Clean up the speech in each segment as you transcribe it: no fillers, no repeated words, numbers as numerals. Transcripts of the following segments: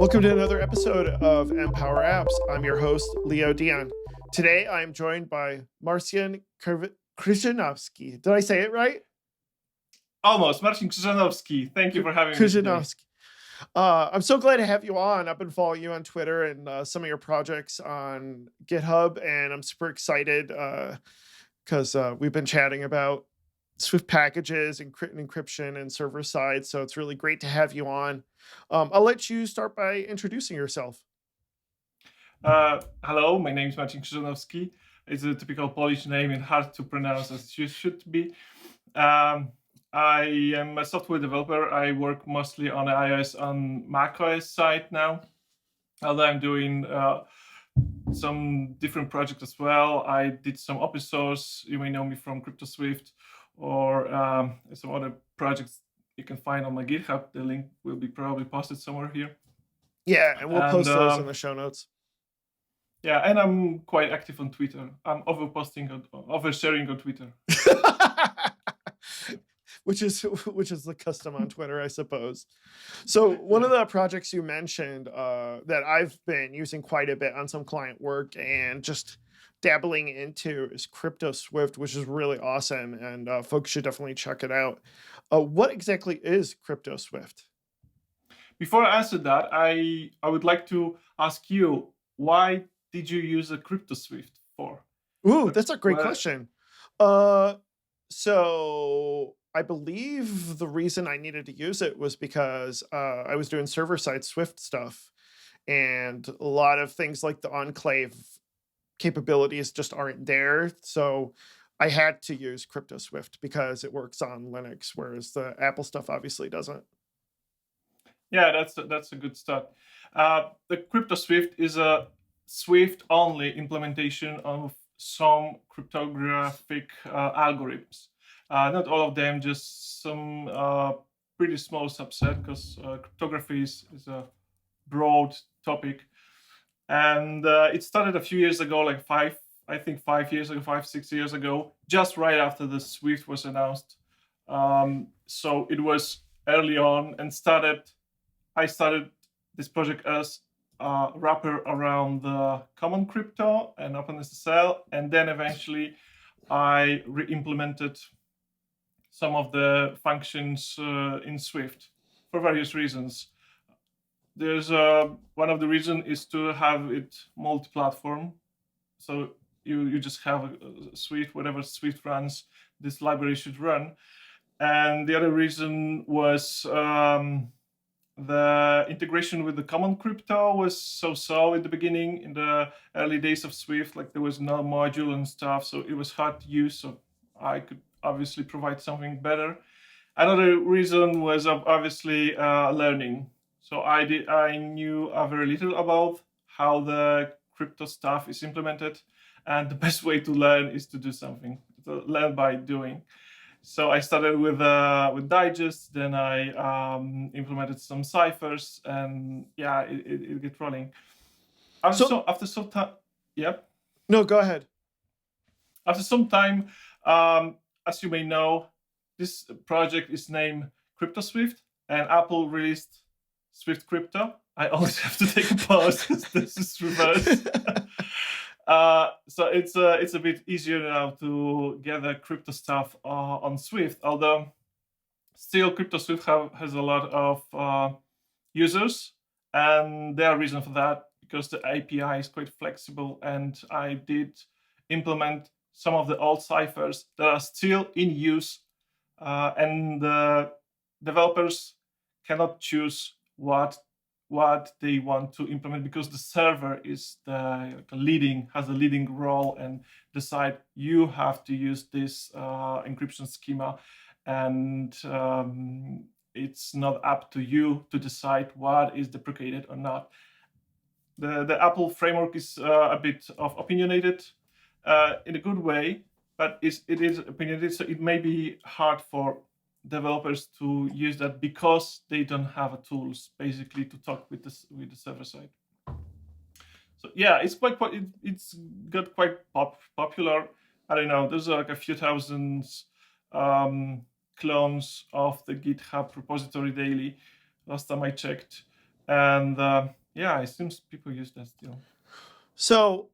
Welcome to another episode of Empower Apps. I'm your host, Leo Dion. Today, I am joined by Marcin Krzyżanowski. Did I say it right? Almost. Marcin Krzyżanowski. Thank you for having me today. I'm so glad to have you on. I've been following you on Twitter and some of your projects on GitHub, and I'm super excited because we've been chatting about Swift packages and encryption and server side, so it's really great to have you on. I'll let you start by introducing yourself. Hello, my name is Marcin Krzyżanowski. It's a typical Polish name and hard to pronounce as you should be. I am a software developer. I work mostly on iOS and macOS side now, although I'm doing some different projects as well. I did some open source. You may know me from CryptoSwift or some other projects you can find on my GitHub. The link will be probably posted somewhere here. Yeah, and we'll post those in the show notes. Yeah, and I'm quite active on Twitter. I'm oversharing on Twitter. which is the custom on Twitter, I suppose. So one of the projects you mentioned that I've been using quite a bit on some client work and just dabbling into is CryptoSwift, which is really awesome, and folks should definitely check it out. What exactly is CryptoSwift? Before I answer that, I would like to ask you, why did you use a CryptoSwift for? Ooh, that's a great question. So I believe the reason I needed to use it was because I was doing server-side Swift stuff, and a lot of things like the enclave capabilities just aren't there. So I had to use CryptoSwift because it works on Linux, whereas the Apple stuff obviously doesn't. Yeah, that's a good start. The CryptoSwift is a Swift-only implementation of some cryptographic algorithms. Not all of them, just some pretty small subset, because cryptography is a broad topic. And it started a few years ago, like 6 years ago, just right after the Swift was announced. So it was early on, and I started this project as a wrapper around the common crypto and OpenSSL, and then eventually I re-implemented some of the functions in Swift for various reasons. There's one of the reasons is to have it multi-platform. So you just have a Swift, whatever Swift runs, this library should run. And the other reason was the integration with the common crypto was so in the beginning, in the early days of Swift, like there was no module and stuff, so it was hard to use. So I could obviously provide something better. Another reason was obviously learning. So I knew very little about how the crypto stuff is implemented, and the best way to learn is to do something. To learn by doing. So I started with digests, then I implemented some ciphers, and yeah, it get rolling. After some time, yeah. No, go ahead. After some time, as you may know, this project is named CryptoSwift, and Apple released Swift Crypto. I always have to take a pause because this is reversed. So it's a bit easier now to get the crypto stuff on Swift, although still CryptoSwift has a lot of users, and there are reasons for that, because the API is quite flexible, and I did implement some of the old ciphers that are still in use, and the developers cannot choose what they want to implement, because the server is has a leading role and decide you have to use this encryption schema, and it's not up to you to decide what is deprecated or not. The Apple framework is a bit opinionated in a good way, but it is opinionated, so it may be hard for developers to use that because they don't have tools basically to talk with the server side. So yeah, it's got quite popular. I don't know. There's like a few thousand clones of the GitHub repository daily. Last time I checked, And yeah, it seems people use that still. So,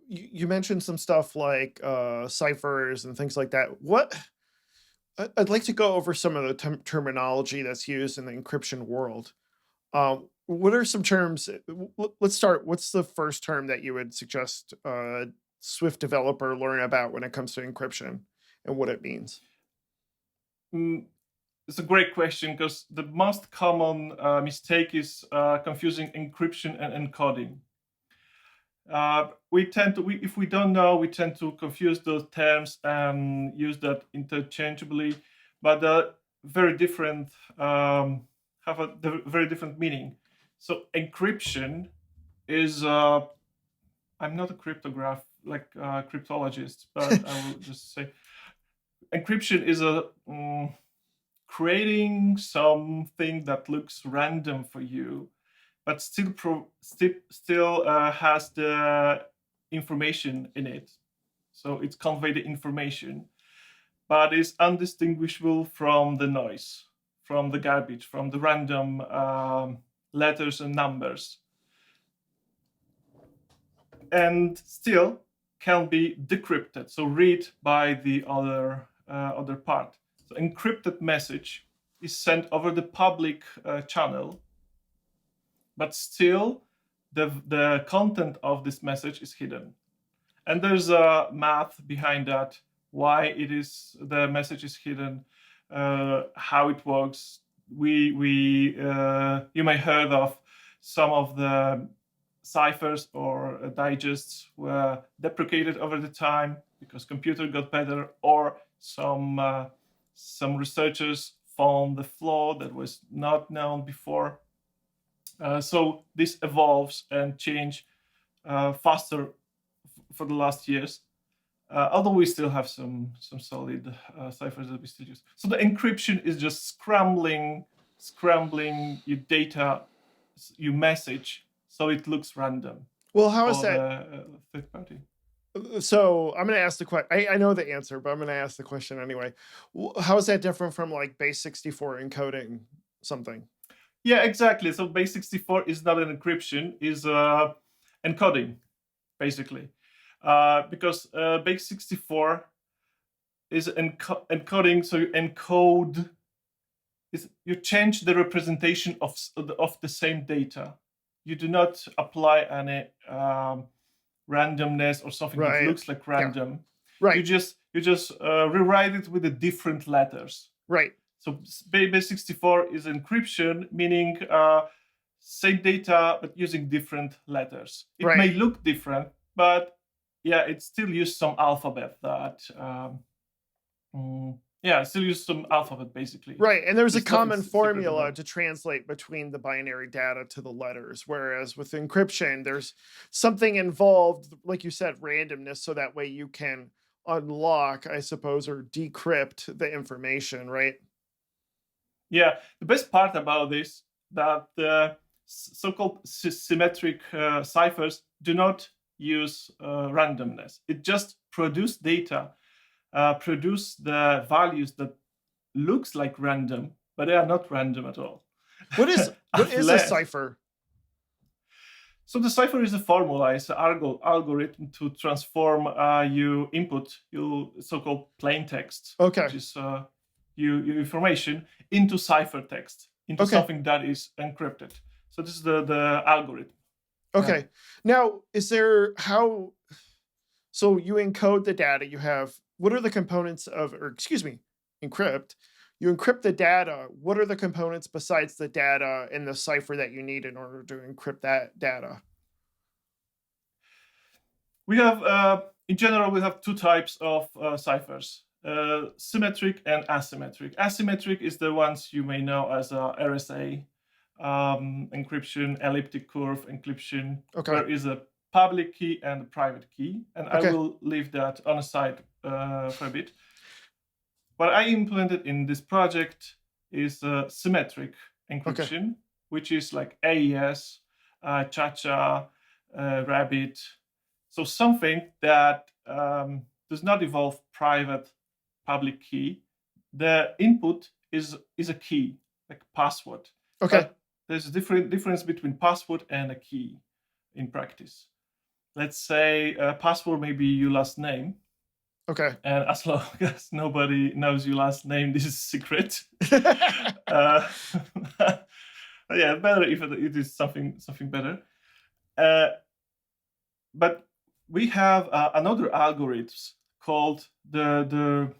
you mentioned some stuff like ciphers and things like that. I'd like to go over some of the terminology that's used in the encryption world. What are some terms? Let's start. What's the first term that you would suggest Swift developer learn about when it comes to encryption and what it means? It's a great question because the most common mistake is confusing encryption and encoding. If we don't know, we tend to confuse those terms and use that interchangeably, but they're very different, have a very different meaning. So encryption is, I'm not a cryptologist, but I will just say encryption is creating something that looks random for you, but still has the information in it. So it's convey the information, but is undistinguishable from the noise, from the garbage, from the random letters and numbers, and still can be decrypted, so read by the other part. So encrypted message is sent over the public channel, but still the content of this message is hidden. And there's a math behind that, why the message is hidden, how it works. You may heard of some of the ciphers or digests were deprecated over the time because computer got better, or some researchers found the flaw that was not known before. So this evolves and change faster for the last years, although we still have some solid ciphers that we still use. So the encryption is just scrambling your data, your message, so it looks random. Well, how is that? Third party. So I'm going to ask the question. I know the answer, but I'm going to ask the question anyway. How is that different from like base 64 encoding something? Yeah, exactly. So base 64 is not an encryption, is encoding, basically. Because base 64 is encoding, so you encode, you change the representation of the same data. You do not apply any randomness or something that looks like random. Yeah. Right. You just rewrite it with the different letters. Right. So base 64 is encryption, meaning same data but using different letters. It may look different, but yeah, it still uses some alphabet that still use some alphabet basically. Right, and there's a common formula to translate between the binary data to the letters, whereas with encryption, there's something involved, like you said, randomness, so that way you can unlock, I suppose, or decrypt the information, right? Yeah, the best part about this, that the so-called symmetric ciphers do not use randomness. It just produce data, produce the values that looks like random, but they are not random at all. What is a cipher? So the cipher is a formula, it's an algorithm to transform your input, your so-called plain text, which is your information, into ciphertext, into something that is encrypted. So this is the algorithm. Okay. Now, so you encode the data, you have, what are the components encrypt? You encrypt the data. What are the components besides the data in the cipher that you need in order to encrypt that data? We have, in general, we have two types of ciphers, symmetric and asymmetric. Asymmetric is the ones you may know as RSA, encryption, elliptic curve encryption. There is a public key and a private key, and I will leave that on a side for a bit. What I implemented in this project is symmetric encryption, which is like AES, Cha-Cha, Rabbit. So something that does not involve private public key. The input is a key, like password. Okay. there's a difference between password and a key in practice. Let's say a password may be your last name. Okay. And as long as nobody knows your last name, this is secret. Yeah, better if it is something better. But we have another algorithms called the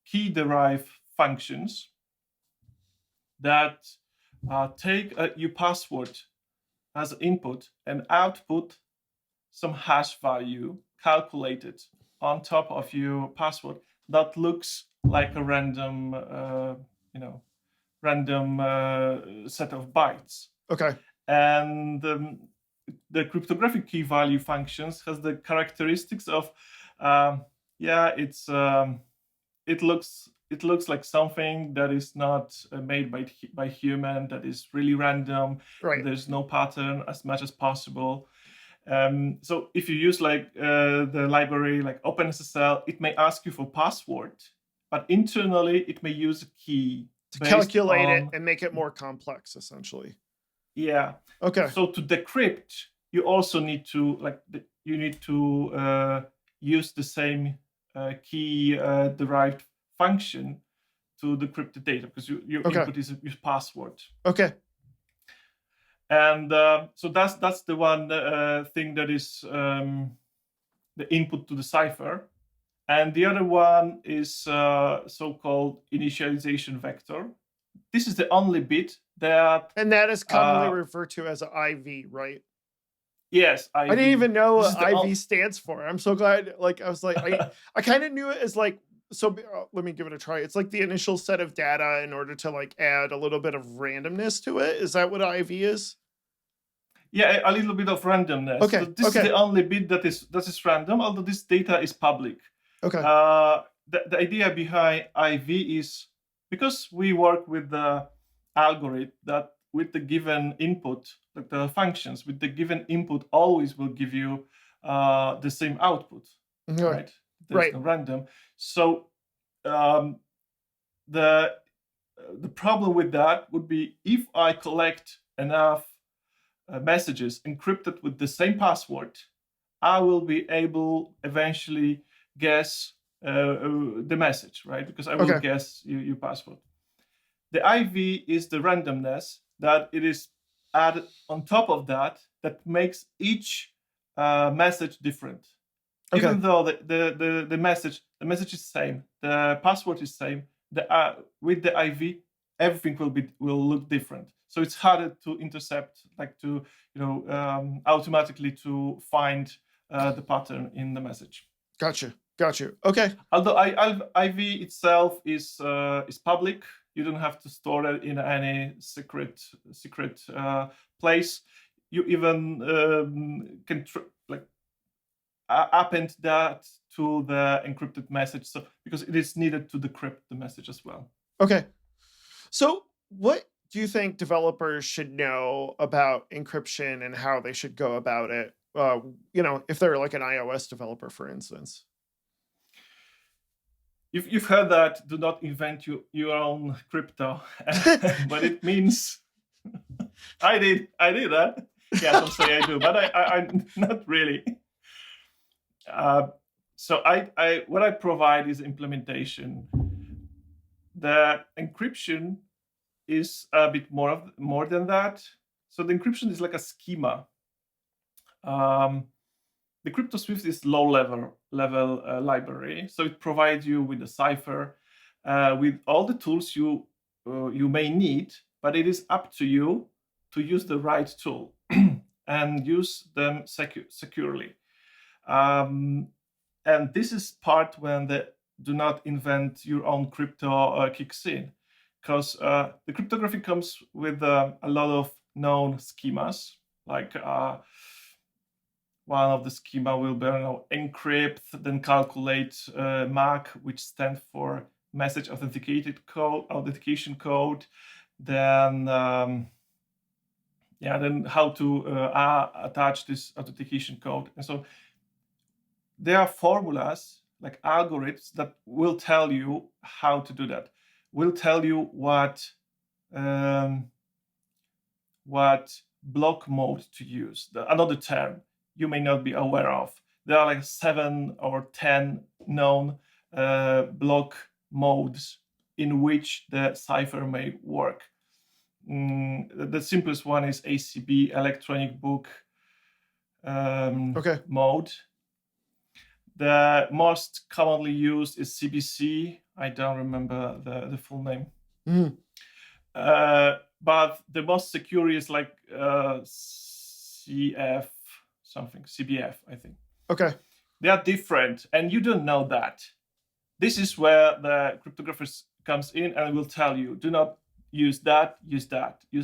key derived functions that take your password as input and output some hash value calculated on top of your password that looks like a random, set of bytes. Okay. And the cryptographic key value functions has the characteristics of, it looks like something that is not made by human, that is really random. Right. There's no pattern as much as possible. So if you use like the library like OpenSSL, it may ask you for password, but internally it may use a key to calculate it and make it more complex, essentially. Yeah. Okay. So to decrypt, you also need to use the same key derived function to decrypt the data, because your input is your password. Okay. And so that's the one thing that is the input to the cipher. And the other one is so-called initialization vector. This is the only bit that... And that is commonly referred to as an IV, right? Yes, IV. I didn't even know what IV stands for. I'm so glad. Like, I was like, I kind of knew it as like, so let me give it a try. It's like the initial set of data in order to like add a little bit of randomness to it. Is that what IV is? Yeah, a little bit of randomness. Okay. So this is the only bit that is random, although this data is public. Okay. The idea behind IV is, because we work with the algorithm that with the given input, like the functions with the given input always will give you the same output, right? There's no random. So the problem with that would be if I collect enough messages encrypted with the same password, I will be able eventually guess the message, right? Because I will guess your password. The IV is the randomness that it is added on top of that makes each message different. Okay. Even though the message is same, the password is same, with the IV everything will look different. So it's harder to intercept, like to automatically to find the pattern in the message. Gotcha. Okay. Although IV itself is public, you don't have to store it in any secret place. You even can append that to the encrypted message, so because it is needed to decrypt the message as well. Okay. So what do you think developers should know about encryption and how they should go about it? If they're like an iOS developer, for instance. You've heard that do not invent your own crypto, but it means I did that. Yeah, some say I do, but I'm not really. So what I provide is implementation. The encryption is a bit more than that. So the encryption is like a schema. The CryptoSwift is low-level library, so it provides you with a cipher, with all the tools you may need, but it is up to you to use the right tool and use them securely. And this is part when the do not invent your own crypto kicks in, because the cryptography comes with a lot of known schemas, like one of the schema will be encrypt, then calculate MAC, which stands for message authentication code. Then then how to attach this authentication code. And so there are formulas like algorithms that will tell you how to do that. Will tell you what what block mode to use. Another term you may not be aware of. There are like 7 or 10 known block modes in which the cipher may work. The simplest one is ACB, electronic book mode. The most commonly used is CBC. I don't remember the full name. But the most secure is like CF something, CBF, I think. Okay. They are different, and you don't know that. This is where the cryptographers comes in and will tell you, do not use that, use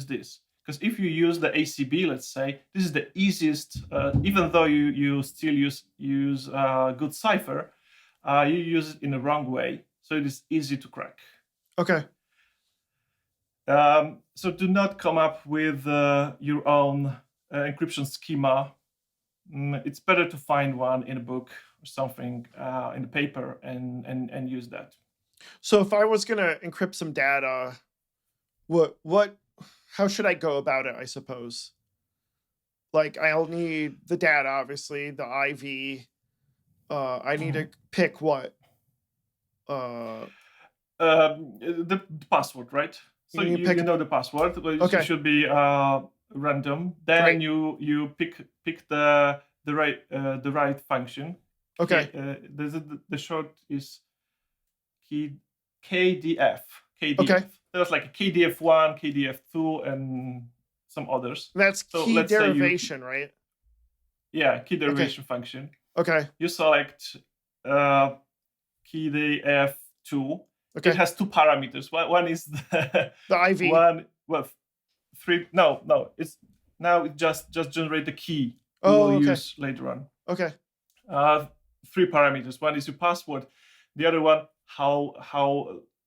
this. Because if you use the ACB, let's say, this is the easiest, even though you still use good cipher, you use it in the wrong way. So it is easy to crack. Okay. So do not come up with your own encryption schema. It's better to find one in a book or something in the paper and use that. So if I was going to encrypt some data, how should I go about it, I suppose? Like, I'll need the data, obviously, the IV. I need to pick what? The password, right? So you know the password, but it should be random. Then you pick the right function. Okay. The short is KDF. Okay. There's like a KDF1, KDF2, and some others. That's key derivation, right? Yeah, key derivation function. Okay. You select KDF2. Okay. It has 2 parameters. One is the IV. Three. No. It just generate the key we will use later on. Okay. 3 parameters. One is your password. The other one, how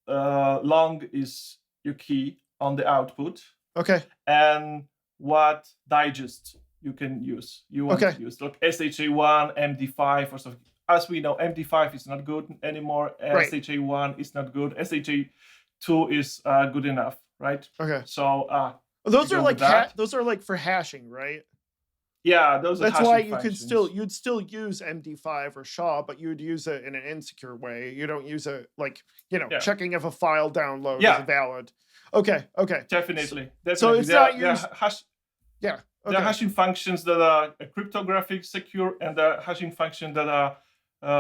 long is your key on the output. Okay. And what digest you can use. You want to use like SHA1, MD5 or something. As we know, MD5 is not good anymore. SHA1 is not good. SHA2 is good enough, right? Okay. So those are like those are like for hashing, right? Yeah, those are. That's why you'd still use MD5 or SHA, but you would use it in an insecure way. You don't use it like checking if a file download is valid. Okay. Definitely. So it's not used. There are hashing functions that are cryptographic secure, and there are hashing functions that are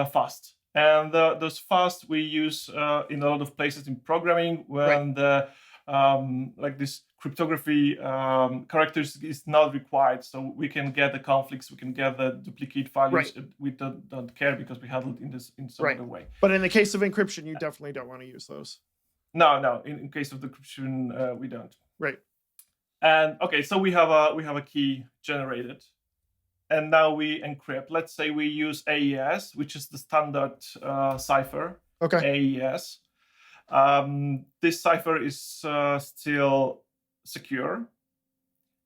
fast. And those fast we use in a lot of places in programming when the like this cryptography characters is not required, so we can get the conflicts, we can get the duplicate values. We don't care because we handle it in some other way. But in the case of encryption, you definitely don't want to use those. No. In case of decryption, we don't. Right. And okay, so we have a key generated, and now we encrypt. Let's say we use AES, which is the standard cipher. Okay. AES. This cipher is still secure,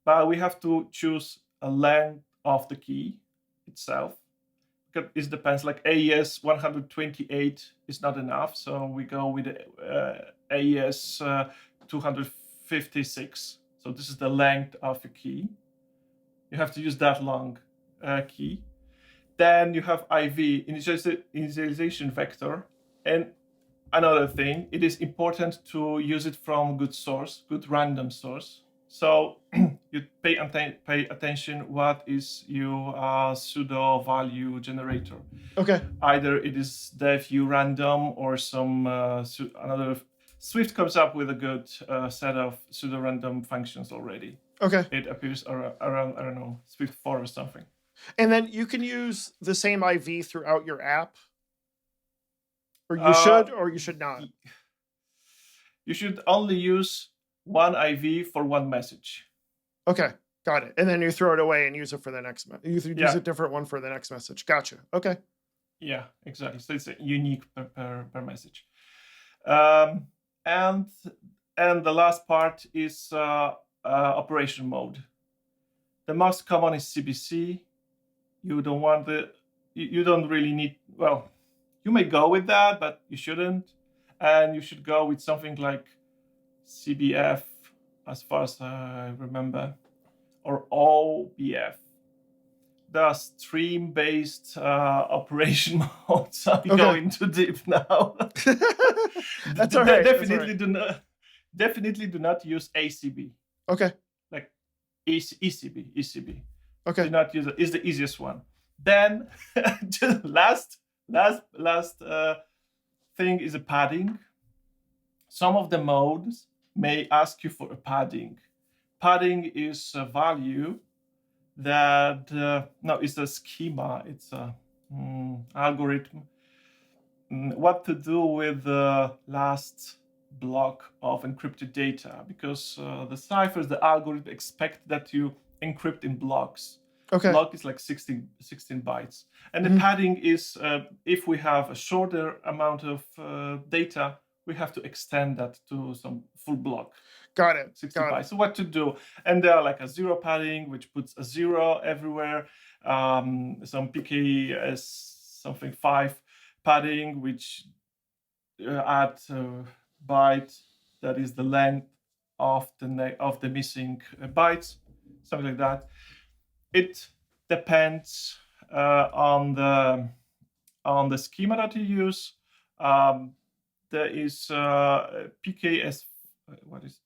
but we have to choose a length of the key itself. Because it depends. Like AES 128 is not enough, so we go with AES 256. So this is the length of the key. You have to use that long key. Then you have IV, initialization vector. And another thing, it is important to use it from good source, good random source. So you pay attention what is your pseudo value generator. Okay. Either it is dev random or some another. Swift comes up with a good set of pseudo-random functions already. Okay. It appears around, I don't know, Swift 4 or something. And then you can use the same IV throughout your app? Or you should, or you should not? You should only use one IV for one message. Okay, got it. And then you throw it away and use it for the next message. You use a different one for the next message. Gotcha. Okay. Yeah, exactly. So it's unique per message. And the last part is operation mode. The most common is CBC. You don't want you don't really need, well, you may go with that, but you shouldn't. And you should go with something like CBF as far as I remember, or OBF. There are stream-based operation modes. I'm Okay. going too deep now. That's all right. Definitely do not use ACB. Okay. Like ECB. Okay. Do not use it. It's the easiest one. Then the last thing is a padding. Some of the modes may ask you for a padding. Padding is a value that no, it's a schema. It's a algorithm. What to do with the last block of encrypted data, because the ciphers, the algorithm expect that you encrypt in blocks. Okay. Block is like 16 bytes. And the padding is if we have a shorter amount of data, we have to extend that to some full block. Got it. 60 bytes. So what to do? And there are like a zero padding, which puts a zero everywhere. Some PKS something 5 padding, which add byte that is the length of the missing bytes, something like that. It depends on the schema that you use. There is PKS. What is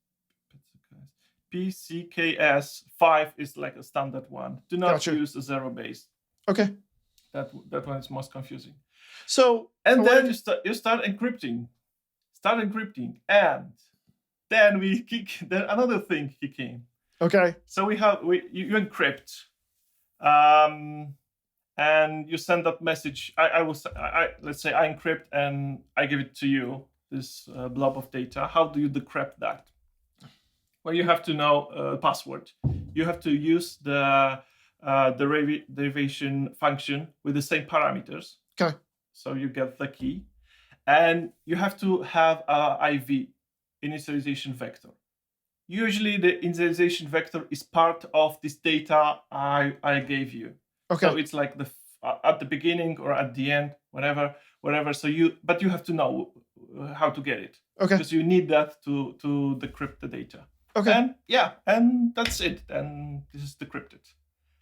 PCKS 5 is like a standard one. Do not use a zero base. Okay. That one is most confusing. So and then you start encrypting. And then then another thing kick in. Okay. So you encrypt, and you send that message. Let's say I encrypt and I give it to you, this blob of data. How do you decrypt that? Well, you have to know password. You have to use the derivation function with the same parameters. Okay. So you get the key, and you have to have a IV, initialization vector. Usually the initialization vector is part of this data I gave you. Okay. So it's like at the beginning or at the end, whatever. So but you have to know how to get it. Okay. Because you need that to decrypt the data. Okay. And that's it. And this is decrypted.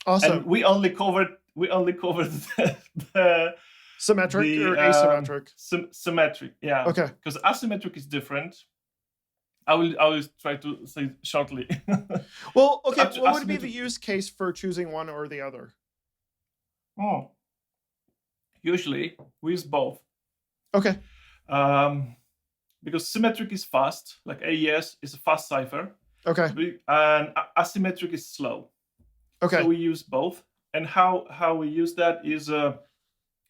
Awesome. And we only covered the symmetric or asymmetric? Symmetric, yeah. Okay. Because asymmetric is different. I will try to say shortly. Well, okay. What would be the use case for choosing one or the other? Usually we use both. Okay. Because symmetric is fast, like AES is a fast cipher. Okay. And asymmetric is slow. Okay. So we use both. And how we use that is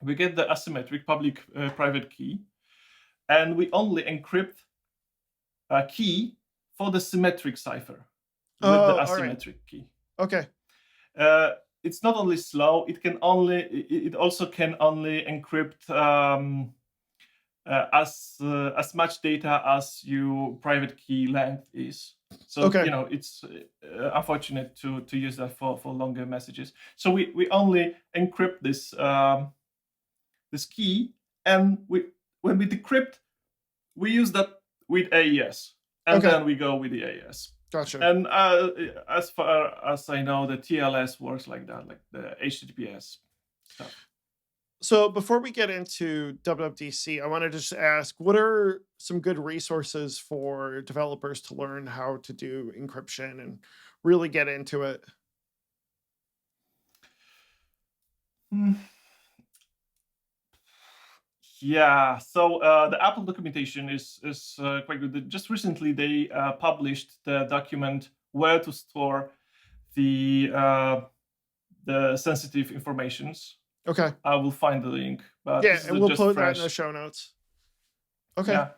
we get the asymmetric public private key, and we only encrypt a key for the symmetric cipher with the asymmetric key. Okay. It's not only slow; it also can only encrypt as much data as your private key length is. So it's unfortunate to use that for longer messages. So we only encrypt this this key, and when we decrypt, we use that with AES, and then we go with the AES. Gotcha. And as far as I know, the TLS works like that, like the HTTPS stuff. So before we get into WWDC, I wanted to just ask, what are some good resources for developers to learn how to do encryption and really get into it? Yeah, so the Apple documentation is quite good. Just recently, they published the document where to store the sensitive informations. Okay. I will find the link. But yeah, and we'll put that in the show notes. Okay. Yeah.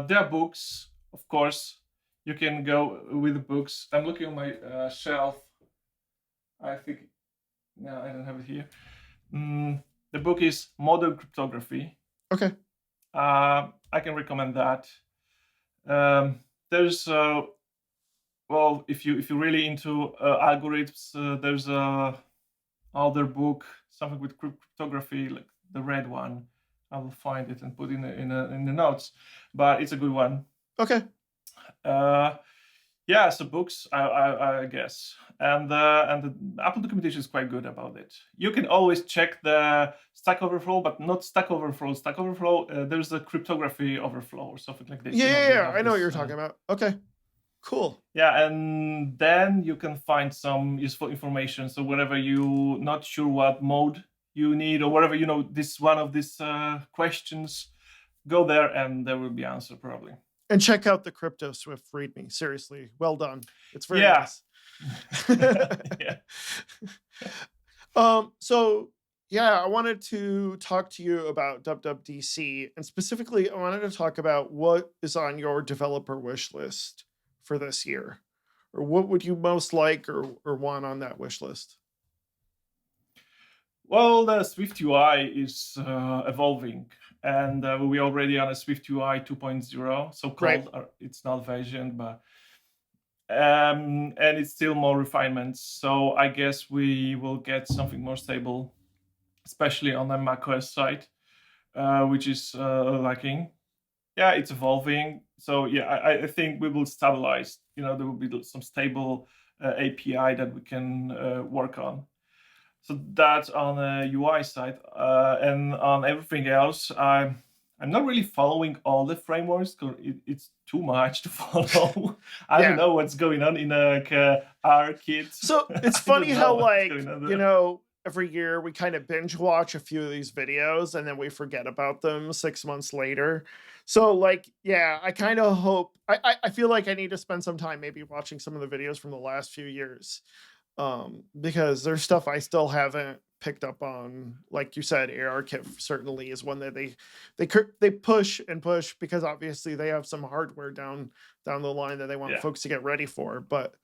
There are books, of course. You can go with the books. I'm looking on my shelf. I think, no, I don't have it here. The book is Modern Cryptography. Okay. I can recommend that. There's well, if you're really into algorithms, there's other book, something with cryptography, like the red one. I will find it and put in the notes, but it's a good one. Okay. Yeah, so books, I guess, and the Apple documentation is quite good about it. You can always check the Stack Overflow, but not Stack Overflow. Stack Overflow, there's a cryptography overflow or something like this. Yeah, yeah, They yeah, have I know what this. you're talking about. Okay, cool. Yeah, and then you can find some useful information. So whenever you not sure what mode you need, or whatever this one of these questions, go there and there will be answer probably. And check out the CryptoSwift README. Seriously, well done. It's very Yeah. nice. Yeah. So yeah, I wanted to talk to you about WWDC, and specifically, I wanted to talk about what is on your developer wish list for this year, or what would you most like or want on that wish list? Well, the Swift UI is evolving, and we're already on a Swift UI 2.0, so-called. Right. It's not version, but and it's still more refinements. So I guess we will get something more stable, especially on the macOS side, which is lacking. Yeah, it's evolving. So yeah, I think we will stabilize. There will be some stable API that we can work on. So that's on the UI side, and on everything else, I'm not really following all the frameworks because it's too much to follow. I Yeah. don't know what's going on in our kids. So it's I funny don't know how, what's like, going on there. every year we kind of binge watch a few of these videos and then we forget about them 6 months later. So, like, yeah, I kind of hope I feel like I need to spend some time maybe watching some of the videos from the last few years, because there's stuff I still haven't picked up on. Like you said, ARKit certainly is one that they push and push because obviously they have some hardware down the line that they want Yeah. folks to get ready for. But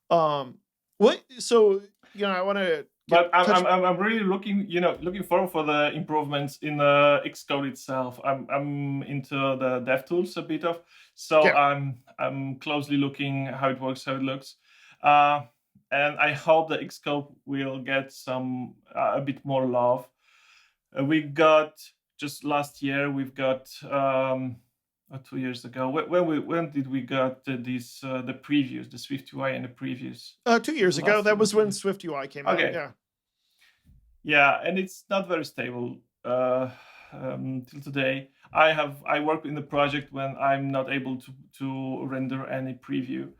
what? So I want to. But I'm really looking forward for the improvements in the Xcode itself. I'm into the DevTools a bit of, so Yeah. I'm closely looking how it works, how it looks, and I hope the Xcode will get some a bit more love. We got just last year. We've got 2 years ago. When did we got these the previews, the Swift UI and the previews? 2 years ago. That was when Swift UI came out. Okay. Yeah. Yeah, and it's not very stable till today. I work in the project when I'm not able to render any preview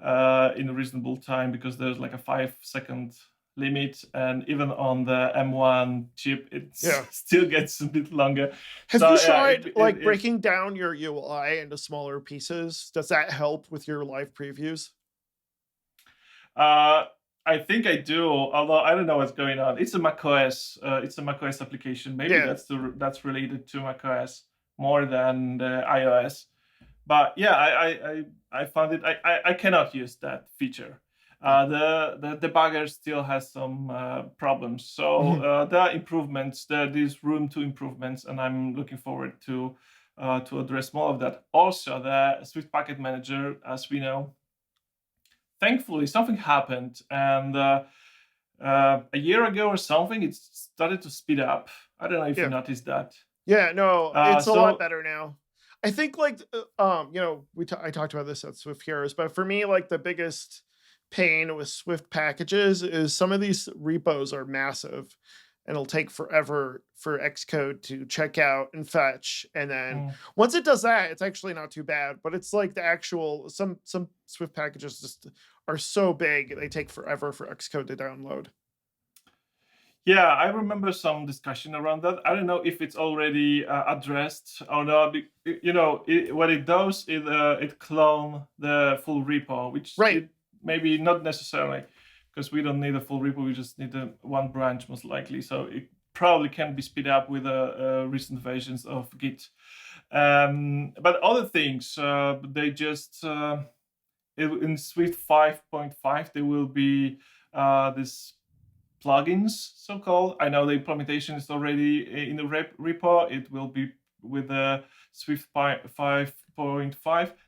in a reasonable time because there's like a 5-second limit, and even on the M1 chip, it still gets a bit longer. Have you tried breaking down your UI into smaller pieces? Does that help with your live previews? I think I do, although I don't know what's going on. It's a macOS. It's a macOS application. Maybe that's related to macOS more than the iOS. But yeah, I found it. I cannot use that feature. The debugger still has some problems. So there are improvements. There's room to improvements, and I'm looking forward to address more of that. Also, the Swift Packet Manager, as we know, thankfully something happened, and a year ago or something, it started to speed up. I don't know if you noticed that. Yeah, no, it's a lot better now. I think I talked about this at Swift Heroes, but for me, like, the biggest pain with Swift packages is some of these repos are massive and it'll take forever for Xcode to check out and fetch. And then once it does that, it's actually not too bad, but it's like the actual, some Swift packages just are so big, they take forever for Xcode to download. Yeah, I remember some discussion around that. I don't know if it's already addressed or not. What it does is it clone the full repo, which maybe not necessarily, because we don't need a full repo. We just need one branch most likely. So it probably can be speed up with recent versions of Git. But other things, they just in Swift 5.5 there will be this plugins, so-called. I know the implementation is already in the repo. It will be with the Swift 5.5.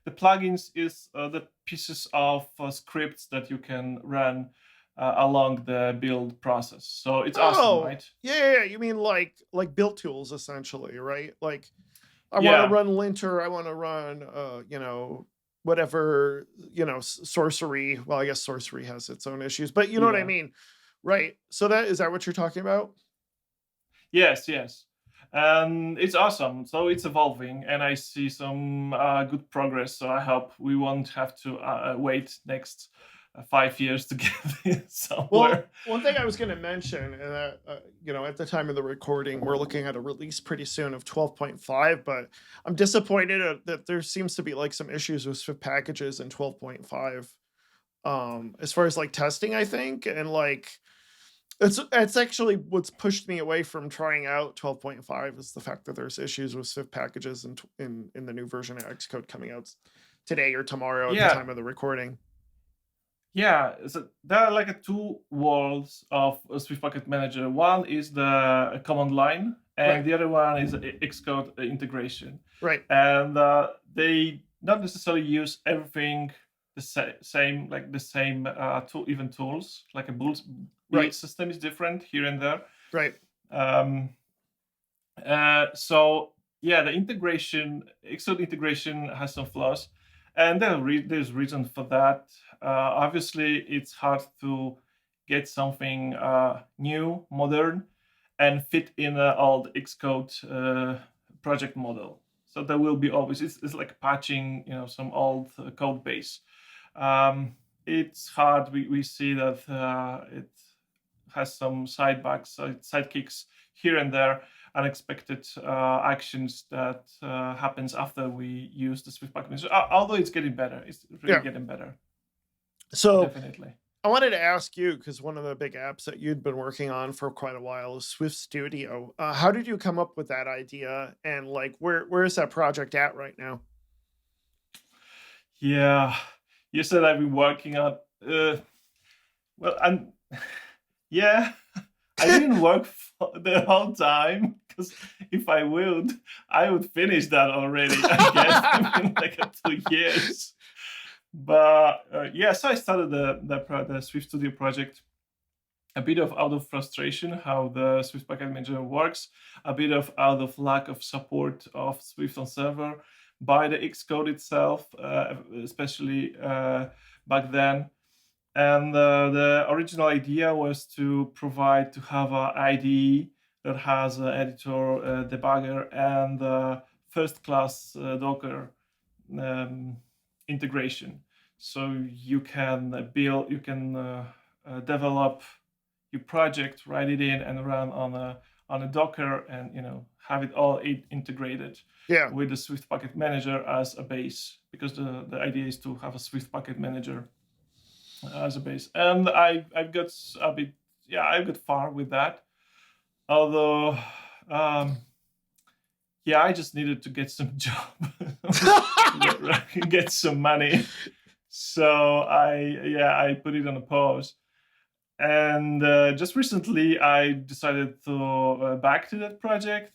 The plugins is the pieces of scripts that you can run along the build process. So it's awesome, right? Yeah. You mean like build tools, essentially, right? Like, I want to run linter. I want to run, whatever, sorcery. Well, I guess sorcery has its own issues, but you know what I Yeah. mean, right? So that is that what you're talking about? Yes, yes. And it's awesome. So it's evolving, and I see some good progress. So I hope we won't have to wait next 5 years to get it Well, somewhere. one thing I was going to mention, and at the time of the recording, we're looking at a release pretty soon of 12.5, but I'm disappointed that there seems to be like some issues with Swift packages in 12.5. As far as like testing, I think, and like it's actually what's pushed me away from trying out 12.5 is the fact that there's issues with Swift packages in the new version of Xcode coming out today or tomorrow at the Yeah, time of the recording. yeah. So there are like two worlds of a Swift Packet Manager. One is the command line, and Right, the other one is Xcode integration. right, And they not necessarily use everything the same, like the same tool, even tools, like a build right, system is different here and there. right. Um, so yeah, the integration, Xcode integration has some flaws, and there's reason for that. Obviously, it's hard to get something new, modern, and fit in an old Xcode project model. So there will be always it's like patching, some old code base. It's hard. We see that it has some sidekicks here and there, unexpected actions that happens after we use the Swift package. Although it's getting better, it's really Yeah. getting better. So Definitely. I wanted to ask you, because one of the big apps that you'd been working on for quite a while is SwiftStudio. How did you come up with that idea, and like where is that project at right now? Yeah, you said I've been working on. Well, I'm. Yeah, I didn't work for the whole time because if I would finish that already. I guess in like 2 years. But yeah, so I started the SwiftStudio project a bit of out of frustration how the Swift package manager works, a bit of out of lack of support of Swift on server by the Xcode itself, especially back then. And the original idea was to have an IDE that has an editor, debugger, and first-class Docker integration. So you can develop your project, write it in, and run on a Docker, and have it all integrated Yeah. with the Swift Packet Manager as a base, because the idea is to have a Swift Packet Manager as a base. And I've got a bit, yeah, I got far with that. Although, yeah, I just needed to get some job, get some money. So I put it on a pause. And just recently, I decided to back to that project,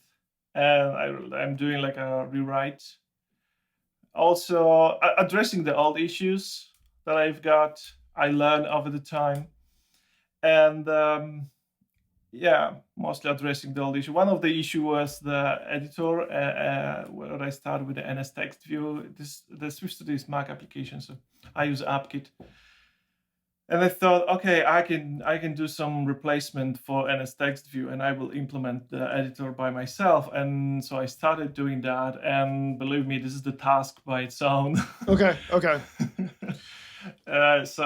and I'm doing like a rewrite. Also, addressing the old issues that I've got, I learned over the time, and yeah, mostly addressing the old issue. One of the issue was the editor, where I started with the NS text view. The SwiftStudio is Mac application, so I use AppKit. And I thought, okay, I can do some replacement for NS text view, and I will implement the editor by myself. And so I started doing that, and believe me, this is the task by its own. Okay. So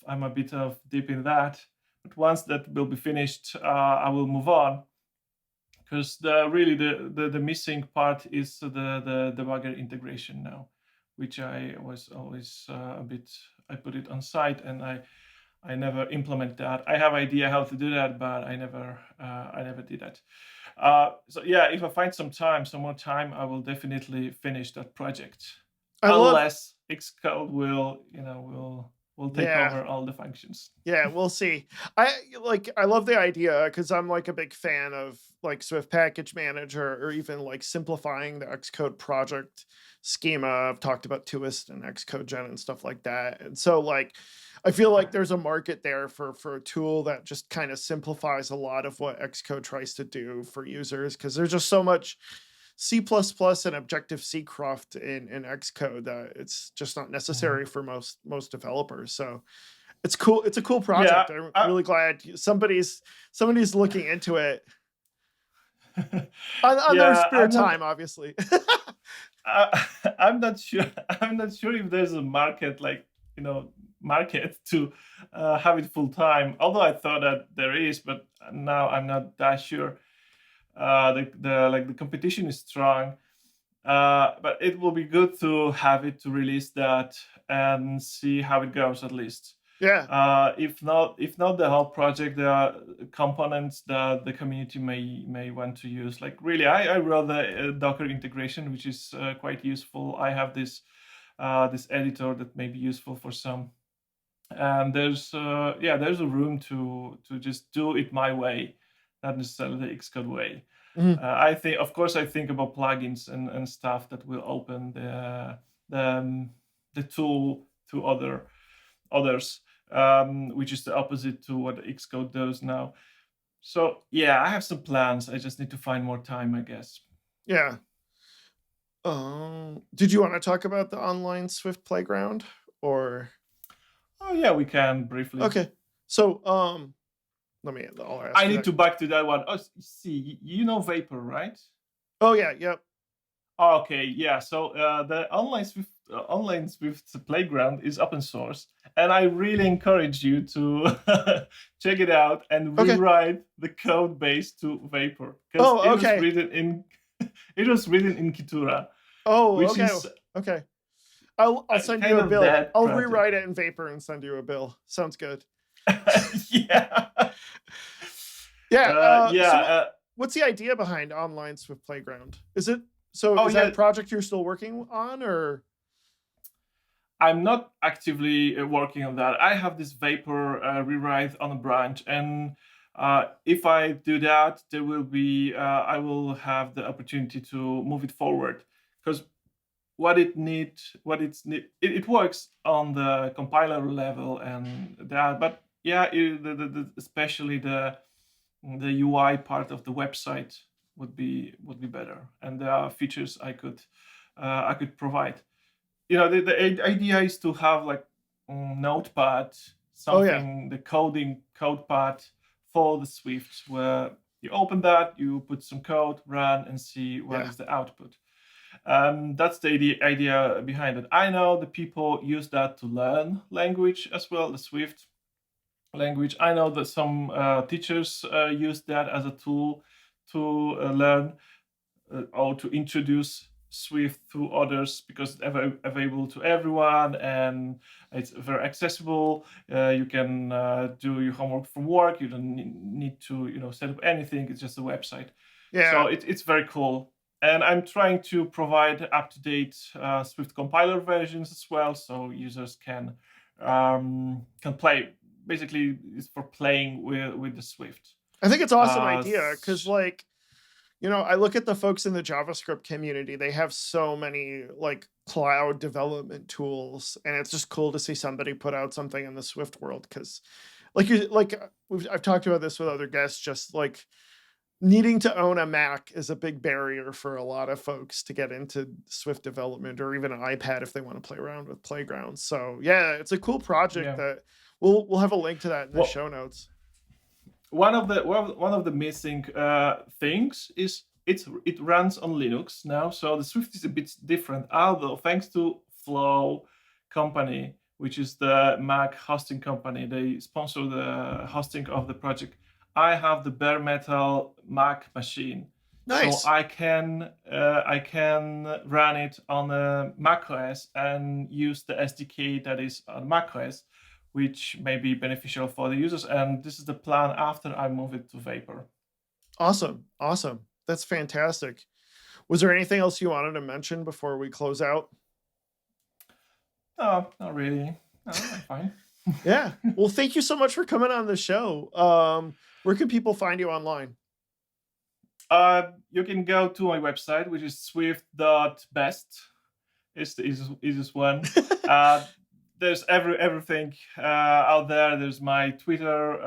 I'm a bit of deep in that. But once that will be finished, I will move on, because the missing part is the debugger integration now, which I was always a bit. I put it on site, and I never implement that. I have idea how to do that, but I never did that. So yeah, if I find some more time, I will definitely finish that project. Unless Xcode will take over all the functions. Yeah, we'll see. I love the idea, because I'm like a big fan of like Swift Package Manager, or even like simplifying the Xcode project schema. I've talked about Twist and Xcode Gen and stuff like that. And so like I feel like there's a market there for a tool that just kind of simplifies a lot of what Xcode tries to do for users, because there's just so much C++ and Objective-C cruft in Xcode that it's just not necessary for most developers. So it's cool. It's a cool Yeah, project. I'm really glad somebody's looking into it on their spare time, obviously. I'm not sure. I'm not sure if there's a market, like, market to have it full time. Although I thought that there is, but now I'm not that sure. The competition is strong, but it will be good to have it to release that and see how it goes at least. Yeah. If not the whole project, there are components that the community may want to use. Like, really, I wrote the Docker integration, which is quite useful. I have this editor that may be useful for some, and there's a room to just do it my way, not necessarily the Xcode way. I think about plugins and stuff that will open the tool to others, which is the opposite to what Xcode does now. So yeah, I have some plans. I just need to find more time, I guess. Yeah. Did you want to talk about the online Swift playground or? Oh yeah, we can briefly. Okay. So I need to back to that one. Oh, see, you know Vapor, right? Oh yeah, yep. Okay, yeah. So the online Swift Playground is open source, and I really encourage you to check it out and rewrite the code base to Vapor, because it was written in Kitura. Oh, okay. I'll send you a bill. I'll rewrite it in Vapor and send you a bill. Sounds good. Yeah. So what's the idea behind Online Swift Playground? Is it is that a project you're still working on, or? I'm not actively working on that. I have this Vapor rewrite on a branch, and if I do that, there will be I will have the opportunity to move it forward, because it works on the compiler level and that, but yeah, especially the UI part of the website would be better, and there are features I could provide. The idea is to have like Notepad, something, the code part for the Swift, where you open that, you put some code, run, and see what is the output. That's the idea behind it. I know the people use that to learn language as well, the Swift language. I know that some teachers use that as a tool to learn or to introduce Swift to others, because it's available to everyone and it's very accessible. You can do your homework from work. You don't need to set up anything. It's just a website. Yeah. So it's very cool. And I'm trying to provide up-to-date Swift compiler versions as well, so users can play. Basically, it's for playing with the Swift. I think it's an awesome idea, because I look at the folks in the JavaScript community. They have so many like cloud development tools, and it's just cool to see somebody put out something in the Swift world. Because, I've talked about this with other guests, just like needing to own a Mac is a big barrier for a lot of folks to get into Swift development, or even an iPad if they want to play around with Playground. So yeah, it's a cool project that we'll have a link to that in the show notes. One of the missing things is it runs on Linux now, so the Swift is a bit different. Although thanks to Flow company, which is the Mac hosting company, they sponsor the hosting of the project. I have the bare metal Mac machine, nice. So I can run it on a macOS and use the SDK that is on macOS, which may be beneficial for the users. And this is the plan after I move it to Vapor. Awesome. That's fantastic. Was there anything else you wanted to mention before we close out? No, not really. No, I'm fine. Yeah. Well, thank you so much for coming on the show. Where can people find you online? You can go to my website, which is swift.best. It's the easiest one. There's everything out there. There's my Twitter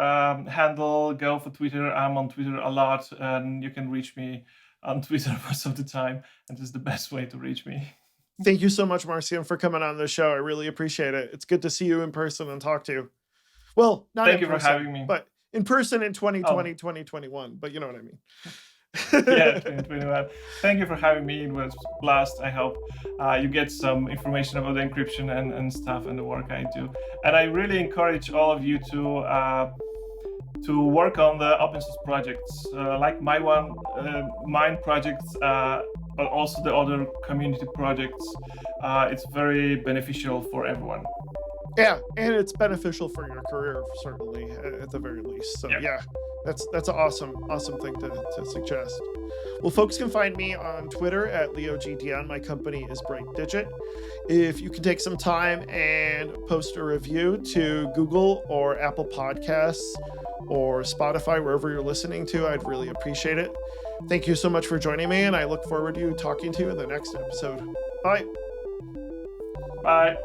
handle. Go for Twitter. I'm on Twitter a lot, and you can reach me on Twitter most of the time, and this is the best way to reach me. Thank you so much, Marcin, for coming on the show. I really appreciate it. It's good to see you in person and talk to you. Well, not Thank in you for person, having me. but in person in 2020, 2021, but you know what I mean. Yeah, 2021. Thank you for having me. It was a blast. I hope you get some information about the encryption and stuff and the work I do. And I really encourage all of you to work on the open source projects, like mine projects, but also the other community projects. It's very beneficial for everyone. Yeah, and it's beneficial for your career, certainly, at the very least. So yeah, that's an awesome thing to suggest. Well, folks can find me on Twitter at LeoGDN. My company is Bright Digit. If you can take some time and post a review to Google or Apple Podcasts or Spotify, wherever you're listening to, I'd really appreciate it. Thank you so much for joining me, and I look forward to talking to you in the next episode. Bye. Bye.